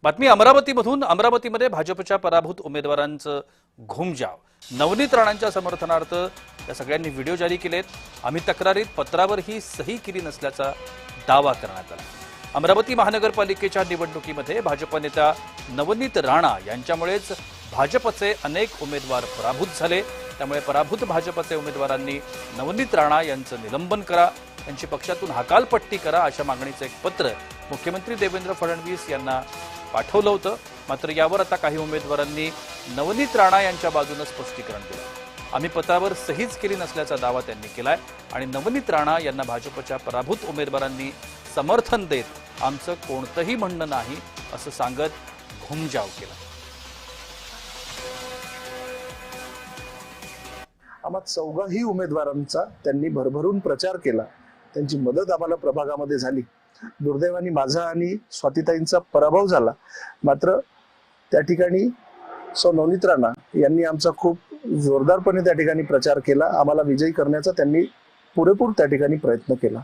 बातमी अमरावतीमधून। अमरावतीमध्ये भाजपच्या पराभूत उमेदवारांचं घुमजाव। नवनीत राणांच्या समर्थनार्थ या सगळ्यांनी व्हिडिओ जारी केलेत। आम्ही तक्रारीत पत्रावरही सही केली नसल्याचा दावा करण्यात आला। अमरावती महानगरपालिकेच्या निवडणुकीमध्ये भाजप नेत्या नवनीत राणा यांच्यामुळेच भाजपचे अनेक उमेदवार पराभूत झाले। त्यामुळे पराभूत भाजपचे उमेदवारांनी नवनीत राणा यांचं निलंबन करा, त्यांची पक्षातून हकालपट्टी करा अशा मागणीचं एक पत्र मुख्यमंत्री देवेंद्र फडणवीस यांना पाठवलं होतं। मात्र यावर आता काही उमेदवारांनी नवनीत राणा यांच्या बाजूने स्पष्टीकरण दिलं। आम्ही पत्रावर सहीच केली नसल्याचा दावा त्यांनी केलाय आणि नवनीत राणा यांना भाजपच्या पराभूत उमेदवारांनी समर्थन देत आमचं कोणतंही म्हणणं नाही असं सांगत घुमजाव केला। आम्हा चौघाही उमेदवारांचा त्यांनी भरभरून प्रचार केला, त्यांची मदत आम्हाला प्रभागामध्ये झाली। दुर्दैवाने माझा आणि स्वातीताईंचा पराभव झाला। मात्र त्या ठिकाणी सौ नवनीत राणा यांनी आमचा खूप जोरदारपणे त्या ठिकाणी प्रचार केला। आम्हाला विजयी करण्याचा त्यांनी पुरेपूर त्या ठिकाणी प्रयत्न केला।